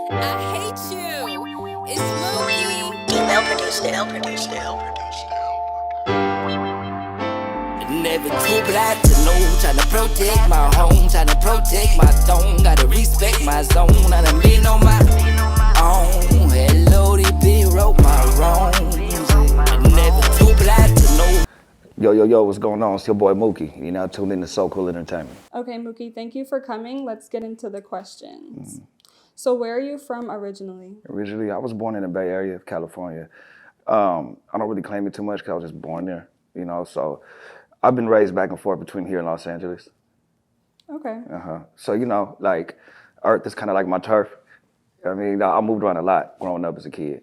I hate you. It's Mookie. Email produced it. Never too black to know, tryna protect my home, tryna protect my throne, gotta respect my zone, I done been on my own. Hello, they wrote my wrongs. Never too black to know. Yo, what's going on? It's your boy Mookie. You're now tuned in to So Cool Entertainment. Okay, Mookie, thank you for coming. Let's get into the questions. So where are you from originally? Originally, I was born in the Bay Area of California. I don't really claim it too much because I was just born there, so I've been raised back and forth between here and Los Angeles. Okay. So, Earth is kind of like my turf. I mean, I moved around a lot growing up as a kid.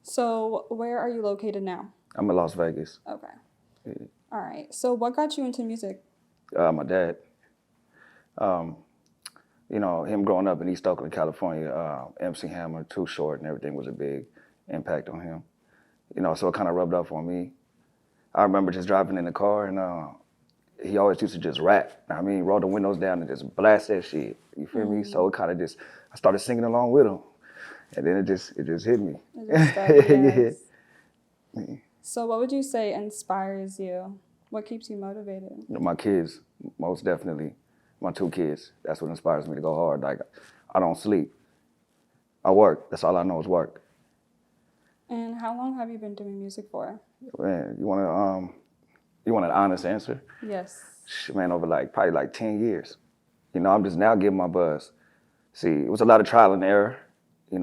So where are you located now? I'm in Las Vegas. Okay. All right. So what got you into music? My dad. Him growing up in East Oakland, California, MC Hammer, Too Short, and everything was a big impact on him. So it kind of rubbed off on me. I remember just driving in the car, and he always used to just rap. Roll the windows down and just blast that shit. You feel me? So it kind of I started singing along with him, and then it just hit me. It just started, yes. Yeah. So what would you say inspires you? What keeps you motivated? My kids, most definitely. My 2 kids. That's what inspires me to go hard. Like, I don't sleep. I work. That's all I know is work. And how long have you been doing music for? Man, you want an honest answer? Yes. Man, over probably 10 years. I'm just now getting my buzz. See, it was a lot of trial and error. A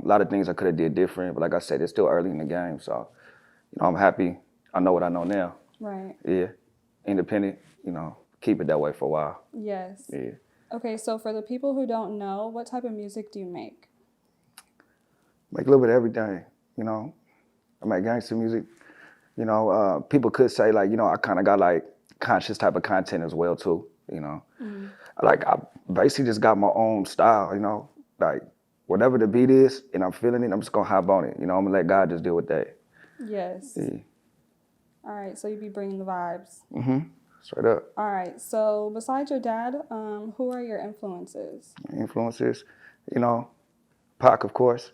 lot of things I could have did different, but like I said, it's still early in the game. So, I'm happy. I know what I know now. Right. Yeah. Independent, keep it that way for a while. Yes. Yeah. Okay, so for the people who don't know, what type of music do you make? Make a little bit of everything, I make gangster music. People could say I kind of got conscious type of content as well too, I basically just got my own style, whatever the beat is and I'm feeling it, I'm just gonna hop on it. I'm gonna let God just deal with that. Yes. Yeah. All right, so you be bringing the vibes. Straight up. All right, so besides your dad, who are your influences? Influences, Pac, of course.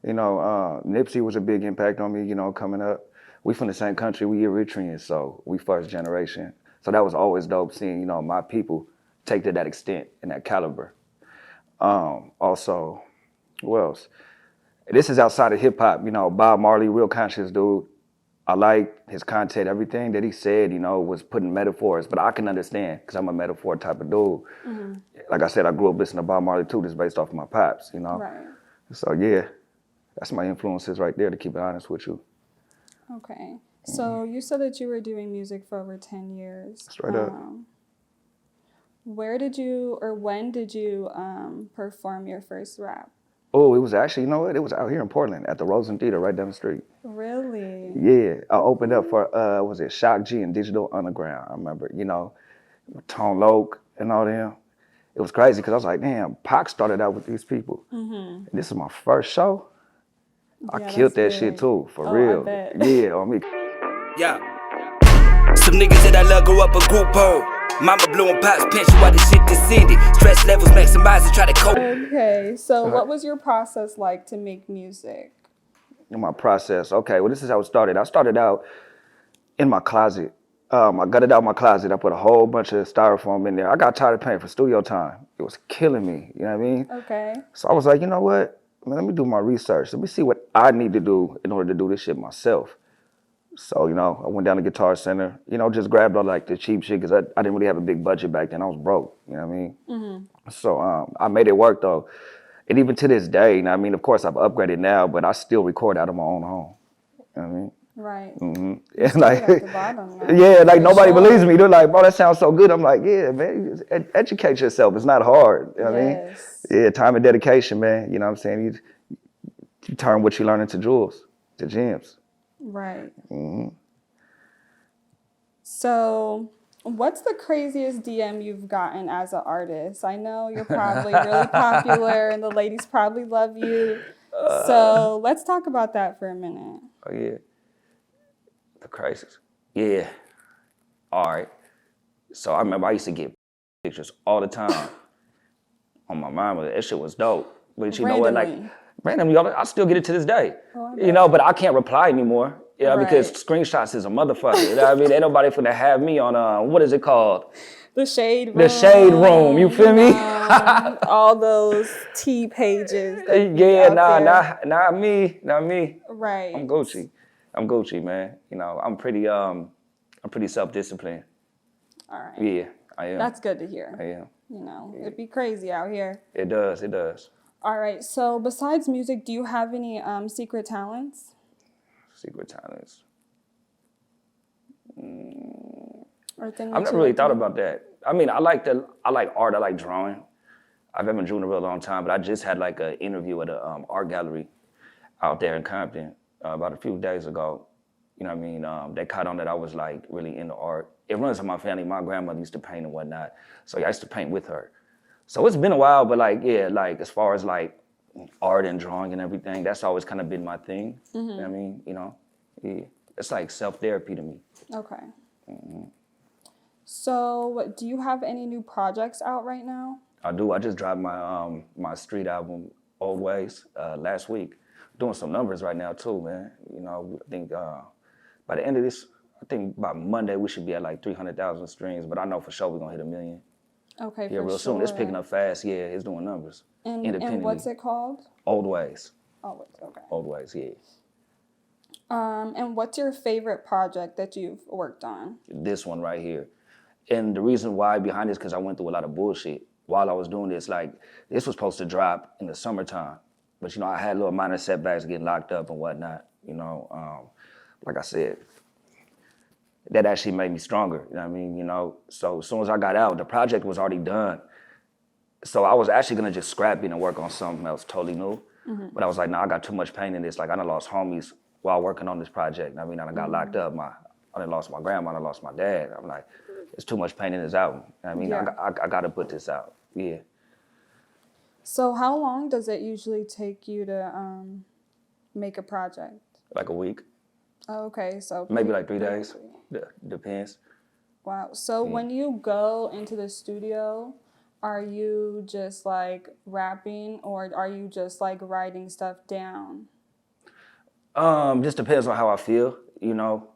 Nipsey was a big impact on me, coming up. We from the same country, we Eritreans, so we first generation. So that was always dope seeing, my people take to that extent and that caliber. Also, who else? This is outside of hip hop, Bob Marley, real conscious dude. I like his content, everything that he said, was putting metaphors, but I can understand because I'm a metaphor type of dude. Like I said, I grew up listening to Bob Marley too, just based off of my pops, Right. So yeah, that's my influences right there, to keep it honest with you. Okay. So you said that you were doing music for over 10 years. Straight up. Where did you, or when did you perform your first rap? Oh, it was actually, it was out here in Portland at the Rosen Theater right down the street. Really? Yeah, I opened up for, was it Shock G and Digital Underground? I remember, Tone Loc and all them. It was crazy because I was like, damn, Pac started out with these people. And this is my first show. I killed that shit too, for real. I bet. Yeah, on me. Yeah. Some niggas that I love go up a group home. Mama blowing pops, pinch you while the shit descended. Stress levels maximize and try to cope. Okay, so what was your process like to make music? In my process, okay, well, this is how it started. I started out in my closet. I gutted out my closet. I put a whole bunch of styrofoam in there. I got tired of paying for studio time. It was killing me, you know what I mean? Okay. So I was like, you know what? Man, let me do my research. Let me see what I need to do in order to do this shit myself. So, I went down to Guitar Center, just grabbed all the cheap shit because I didn't really have a big budget back then. I was broke, you know what I mean? So I made it work though. And even to this day, of course I've upgraded now, but I still record out of my own home. You know what I mean? Right. Yeah, At the bottom, now. yeah, nobody believes me. They're like, bro, that sounds so good. I'm like, yeah, man, educate yourself. It's not hard. You know what I mean? Yeah, time and dedication, man. You know what I'm saying? You turn what you learn into jewels, to gems. Right. So what's the craziest DM you've gotten as an artist? I know you're probably really popular and the ladies probably love you. So let's talk about that for a minute. Oh, yeah. The crisis. Yeah. All right. So I remember I used to get pictures all the time on my mind, but that shit was dope. But you know what, like, Randomly. randomly, I still get it to this day. Oh, I You know, but I can't reply anymore. Yeah, because Right. screenshots is a motherfucker. You know what I mean? Ain't nobody finna have me on, what is it called? The shade room. The shade room, you feel me? All those tea pages. That be Yeah, out there. not me. Right. I'm Gucci, man. You know, I'm pretty self-disciplined. All right. Yeah, I am. That's good to hear. I am. You know, it'd be crazy out here. It does. All right. So besides music, do you have any secret talents? Secret talents. Or things I've never really thought about that. I mean, I like art, I like drawing. I've been drawing a real long time, but I just had like an interview at a art gallery out there in Compton about a few days ago. You know what I mean? They caught on that I was like really into art. It runs in my family. My grandmother used to paint and whatnot, so I used to paint with her. So it's been a while, but like, yeah, like as far as like art and drawing and everything, that's always kind of been my thing. You know what I mean? You know, yeah. It's like self-therapy to me. Okay. So do you have any new projects out right now? I do. I just dropped my my street album, Old Ways, last week. Doing some numbers right now too, man. You know, I think by the end of this, I think by Monday we should be at like 300,000 streams. But I know for sure we're gonna hit 1 million. Okay, Yeah, for real sure. soon. It's picking up fast. Yeah, it's doing numbers. And what's it called? Old Ways. Oh, okay. Old Ways. Yeah. And what's your favorite project that you've worked on? This one right here. And the reason why behind this, because I went through a lot of bullshit while I was doing this. Like, this was supposed to drop in the summertime. But, you know, I had little minor setbacks getting locked up and whatnot. You know, like I said, that actually made me stronger. You know what I mean? You know, so as soon as I got out, the project was already done. So I was actually going to just scrap it and work on something else totally new. But I was like, no, I got too much pain in this. Like, I done lost homies while working on this project. I mean, I done got locked up. I done lost my grandma, I done lost my dad. I'm like, it's too much pain in this album. I mean, Yeah. I got to put this out. Yeah. So how long does it usually take you to make a project? Like a week, Oh, okay, so maybe pretty- like 3 pretty days. quickly. Depends. Wow. So when you go into the studio, are you just like rapping or are you just like writing stuff down? Just depends on how I feel, you know.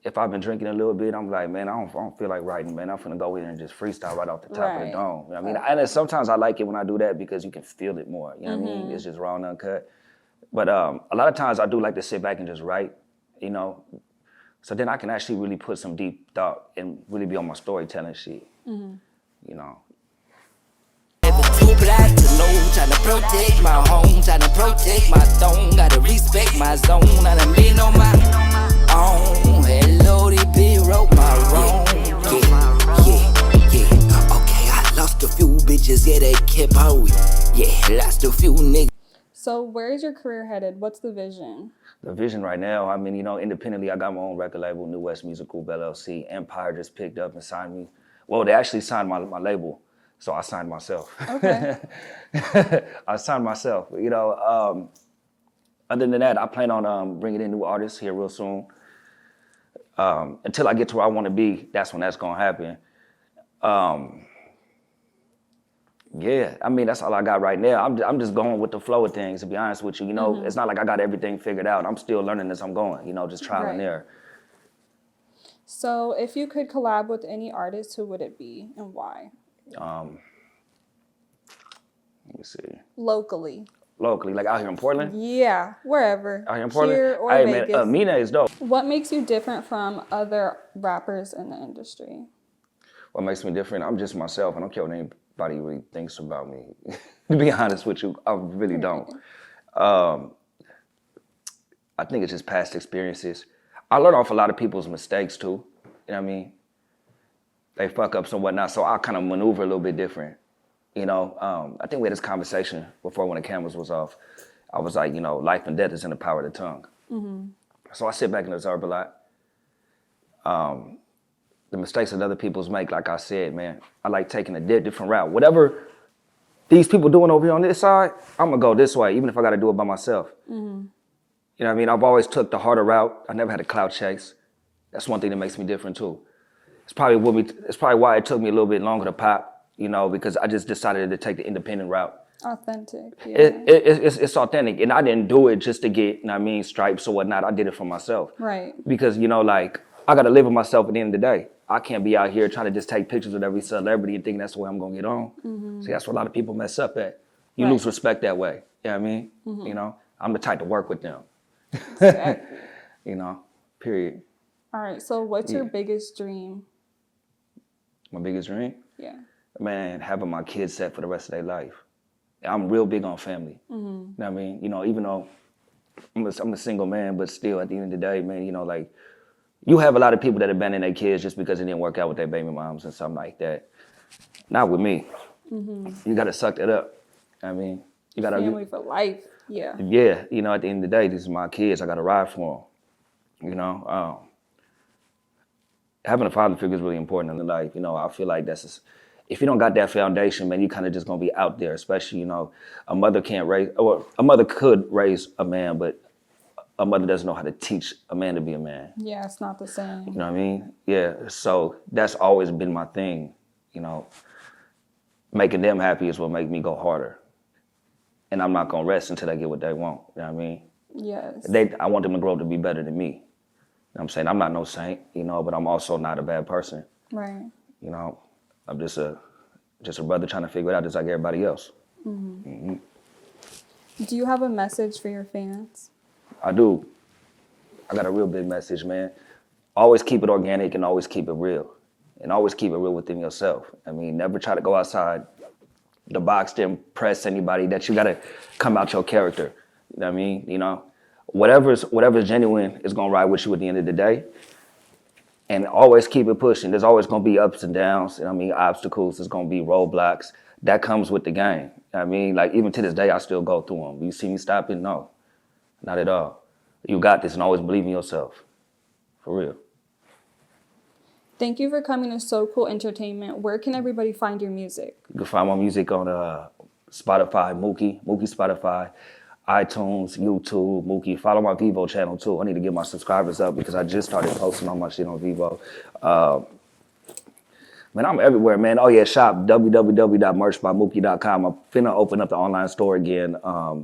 If I've been drinking a little bit, I'm like, man, I don't feel like writing, man. I'm finna go in and just freestyle right off the top of the Right. dome. You know what I mean? And then sometimes I like it when I do that because you can feel it more. You know what I mean? It's just raw and uncut. But a lot of times I do like to sit back and just write, you know. So then I can actually really put some deep thought and really be on my storytelling shit. You know. Never too black to know, tryna protect my home, tryna protect my throne, gotta respect my zone, I done been on my own. Hello, the big wrote my wrong. Yeah. Okay, I lost a few bitches, yeah, they kept hold. Yeah, lost a few niggas. So where is your career headed? What's the vision? The vision right now, I mean, you know, independently, I got my own record label, New West Music Group, LLC. Empire just picked up and signed me. Well, they actually signed my label, so I signed myself. Okay. I signed myself. You know, other than that, I plan on bringing in new artists here real soon. Until I get to where I want to be, that's when that's gonna happen. Yeah, I mean, that's all I got right now. I'm just going with the flow of things, to be honest with you. You know, it's not like I got everything figured out. I'm still learning as I'm going, you know, just trial and Right. error. So if you could collab with any artist, who would it be and why? Let me see. Locally. Locally, like out here in Portland? Yeah, wherever. Out here in Portland? Here or Hey, Vegas. man, Mina is dope. What makes you different from other rappers in the industry? What makes me different? I'm just myself. I don't care what anybody really thinks about me. To be honest with you, I really don't. I think it's just past experiences. I learn off a lot of people's mistakes too. You know what I mean? They fuck ups and whatnot, so I kind of maneuver a little bit different. You know, I think we had this conversation before when the cameras was off. I was like, you know, life and death is in the power of the tongue. So I sit back and observe a lot. The mistakes that other people's make, like I said, man, I like taking a different route. Whatever these people doing over here on this side, I'm gonna go this way, even if I gotta do it by myself. You know what I mean? I've always took the harder route. I never had a clout chase. That's one thing that makes me different too. It's probably why it took me a little bit longer to pop. you know, because I just decided to take the independent route. Authentic. Yeah. It's authentic, and I didn't do it just to get, you know what I mean, stripes or whatnot. I did it for myself. Right. Because, you know, like, I got to live with myself at the end of the day. I can't be out here trying to just take pictures with every celebrity and thinking that's the way I'm going to get on. See, that's where a lot of people mess up at. You lose respect that way. You know what I mean? You know, I'm the type to work with them. Exactly. You know, period. All right. So what's your biggest dream? My biggest dream? Yeah. Man, having my kids set for the rest of their life. I'm real big on family. You know what I mean? You know, even though I'm a single man, but still at the end of the day, man, you know, like, you have a lot of people that abandon their kids just because it didn't work out with their baby moms and something like that. Not with me. You got to suck that up. I mean, you got to... Family for life. Yeah. Yeah, you know, at the end of the day, these are my kids. I got to ride for them. You know, having a father figure is really important in life. You know, I feel like that's just, if you don't got that foundation, man, you kind of just gonna be out there. Especially, you know, a mother could raise a man, but a mother doesn't know how to teach a man to be a man. Yeah, it's not the same. You know what I mean? Yeah. So that's always been my thing. You know, making them happy is what make me go harder. And I'm not gonna rest until they get what they want. You know what I mean? Yes. I want them to grow up to be better than me. You know what I'm saying? I'm not no saint, you know, but I'm also not a bad person. Right. You know, I'm just a brother trying to figure it out just like everybody else. Do you have a message for your fans? I do. I got a real big message, man. Always keep it organic and always keep it real. And always keep it real within yourself. I mean, never try to go outside the box to impress anybody. That you got to come out your character. You know what I mean? You know, whatever's genuine is going to ride with you at the end of the day. And always keep it pushing. There's always going to be ups and downs. You know what I mean? Obstacles. There's going to be roadblocks. That comes with the game. You know what I mean? Like, even to this day, I still go through them. You see me stopping? No, not at all. You got this, and always believe in yourself. For real. Thank you for coming to So Cool Entertainment. Where can everybody find your music? You can find my music on Spotify, MOOKY, Spotify, iTunes, YouTube, MOOKY. Follow my Vivo channel too. I need to get my subscribers up because I just started posting all my shit on Vivo. Man, I'm everywhere, man. Oh yeah, shop www.merchbymooky.com. I'm finna open up the online store again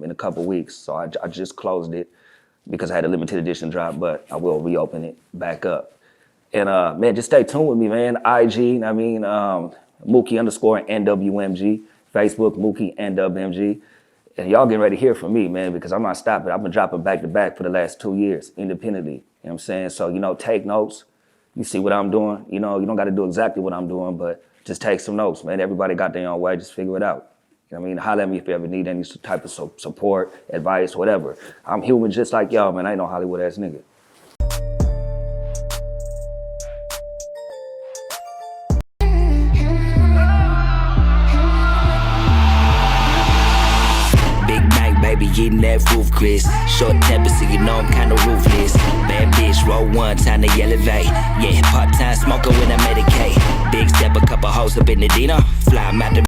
in a couple weeks. So I just closed it because I had a limited edition drop, but I will reopen it back up. And man, just stay tuned with me, man. IG, I mean, Mookie_NWMG. Facebook, Mookie NWMG. And y'all getting ready to hear from me, man, because I'm not stopping. I've been dropping back to back for the last 2 years independently. You know what I'm saying? So, you know, take notes. You see what I'm doing. You know, you don't got to do exactly what I'm doing, but just take some notes, man. Everybody got their own way. Just figure it out. You know what I mean? Holler at me if you ever need any type of support, advice, whatever. I'm human just like y'all, man. I ain't no Hollywood ass nigga. Getting that roof, Chris. Short temper, so you know I'm kinda ruthless. Bad bitch, roll one, time to elevate. Yeah, part-time smoker when I medicate. Big step, a couple hoes up in the Dino. Fly 'em out the